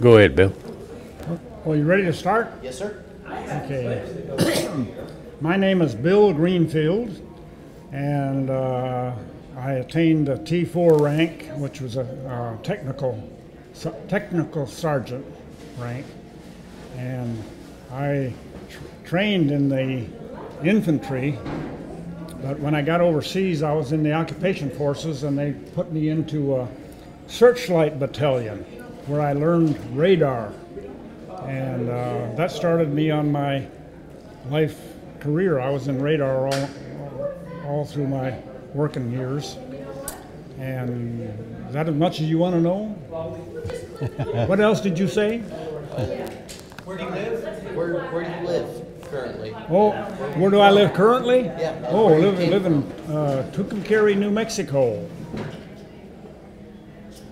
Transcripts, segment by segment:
Go ahead, Bill. Well, you ready to start? Yes, sir. Okay. My name is Bill Greenfield, and I attained the T4 rank, which was a technical sergeant rank, and I trained in the infantry. But when I got overseas, I was in the occupation forces, and they put me into a searchlight battalion, where I learned radar. And that started me on my life career. I was in radar all through my working years. And is that as much as you want to know? What else did you say? Where do you live? Where do you live currently? Oh, where do I live currently? Yeah. Oh, I live in Tucumcari, New Mexico.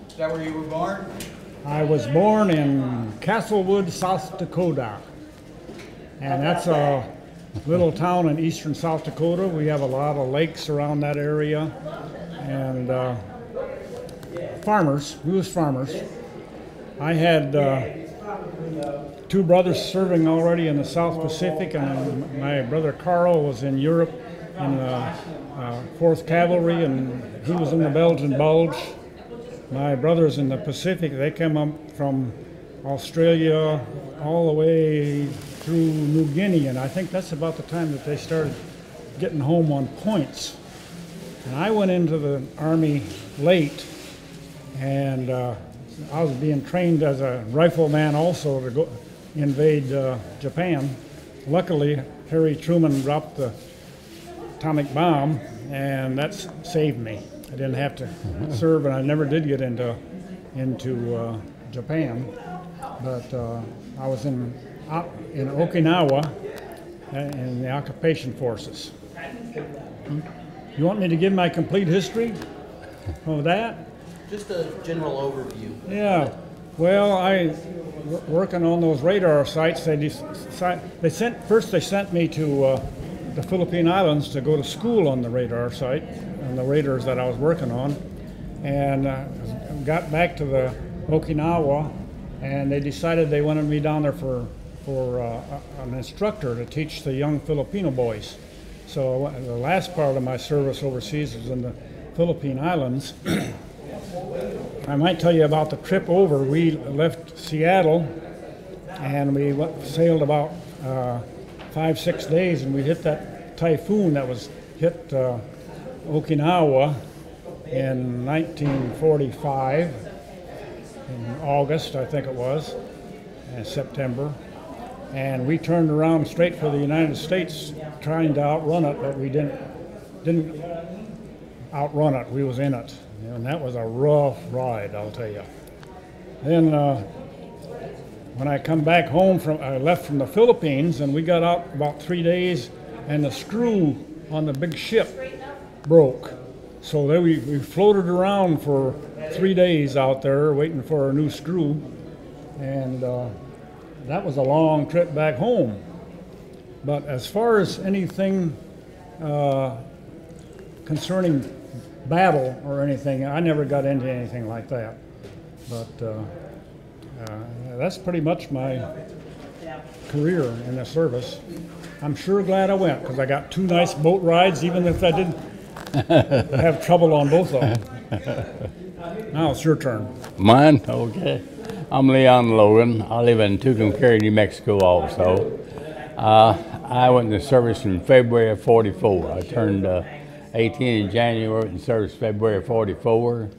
Is that where you were born? I was born in Castlewood, South Dakota, and that's a little town in eastern South Dakota. We have a lot of lakes around that area, and farmers. We was farmers. I had two brothers serving already in the South Pacific, and my brother Carl was in Europe in the 4th Cavalry, and he was in the Belgian Bulge. My brothers in the Pacific, they came up from Australia all the way through New Guinea, and I think that's about the time that they started getting home on points. And I went into the Army late, and I was being trained as a rifleman also to go invade Japan. Luckily, Harry Truman dropped the atomic bomb, and that saved me. I didn't have to serve, and I never did get into Japan. But I was in Okinawa in the occupation forces. You want me to give my complete history of that? Just a general overview. Yeah. Well, working on those radar sites, they sent me to the Philippine Islands to go to school on the radar site, on the radars that I was working on, and got back to the Okinawa, and they decided they wanted me down there for an instructor to teach the young Filipino boys. So the last part of my service overseas was in the Philippine Islands. I might tell you about the trip over. We left Seattle, and we sailed about 5-6 days, and we hit that typhoon that was hit Okinawa in 1945, in August, I think it was, September. And we turned around straight for the United States trying to outrun it, but we didn't outrun it, we was in it. And that was a rough ride, I'll tell you. Then when I come back home, I left from the Philippines, and we got out about 3 days, and the screw on the big ship broke. So then we floated around for 3 days out there waiting for a new screw, and that was a long trip back home. But as far as anything concerning battle or anything, I never got into anything like that. But that's pretty much my career in the service. I'm sure glad I went, because I got 2 nice boat rides, even if I didn't have trouble on both of them. Now it's your turn. Mine? Okay. I'm Leon Logan. I live in Tucumcari, New Mexico also. I went into service in February of '44. I turned 18 in January, in service February of '44.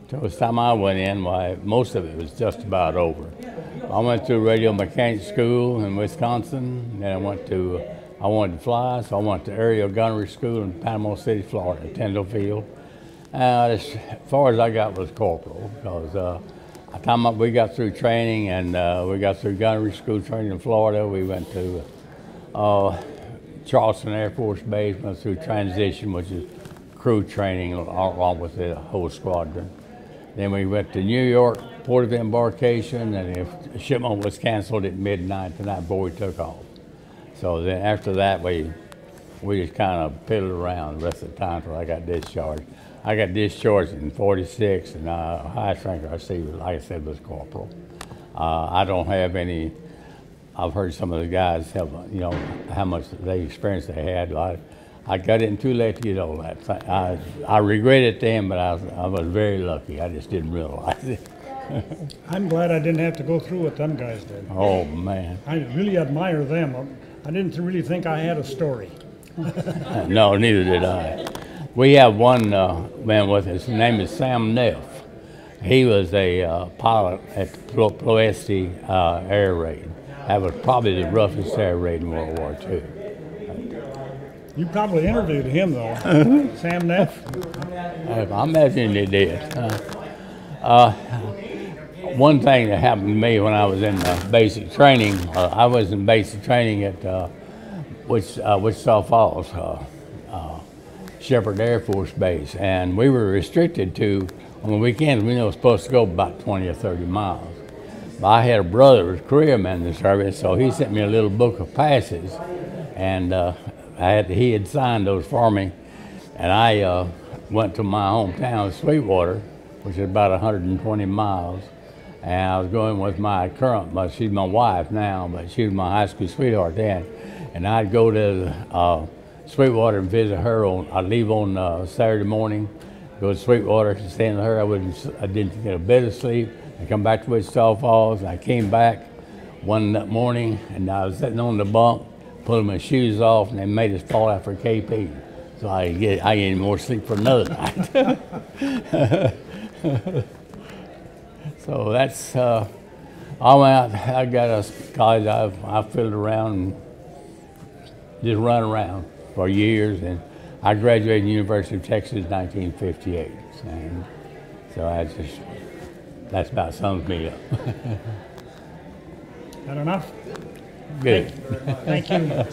Till the time I went in, most of it was just about over. I went to radio mechanic school in Wisconsin, then I wanted to fly, so I went to aerial gunnery school in Panama City, Florida, Tyndall Field. As far as I got was corporal, because by the time we got through training and we got through gunnery school training in Florida, we went to Charleston Air Force Base, went through transition, which is crew training along with the whole squadron. Then we went to New York, port of embarkation, and the shipment was canceled at midnight the night before we took off. So then after that, we just kind of piddled around the rest of the time until I got discharged. I got discharged in '46, and highest rank I received, like I said, was corporal. I don't have any. I've heard some of the guys have, you know, how much they experience they had. I got in too late to get all that. I regret it then, but I was very lucky. I just didn't realize it. I'm glad I didn't have to go through what them guys did. Oh man. I really admire them. I didn't really think I had a story. No, neither did I. We have one man with us. His name is Sam Neff. He was a pilot at Ploesti air raid. That was probably the roughest air raid in World War II. You probably interviewed him, though. Sam Neff? I imagine they did. One thing that happened to me when I was in basic training, I was in basic training at Wichita Falls, Shepherd Air Force Base, and we were restricted to, on the weekends, we were supposed to go about 20 or 30 miles. But I had a brother who was a careerman in the service, so he sent me a little book of passes, and he had signed those for me, and I went to my hometown, Sweetwater, which is about 120 miles, and I was going with my current, she's my wife now, but she was my high school sweetheart then, and I'd go to Sweetwater and visit her. I'd leave on Saturday morning, go to Sweetwater to stay with her. I didn't get a bit of sleep. I come back to Wichita Falls. I came back one morning, and I was sitting on the bunk, pulling my shoes off, and they made us fall out for KP. So I get any more sleep for another night. So that's, I went out, I got a college, I fiddled around and just run around for years, and I graduated from the University of Texas in 1958. And so that's about sums me up. That enough? Good. Thank you.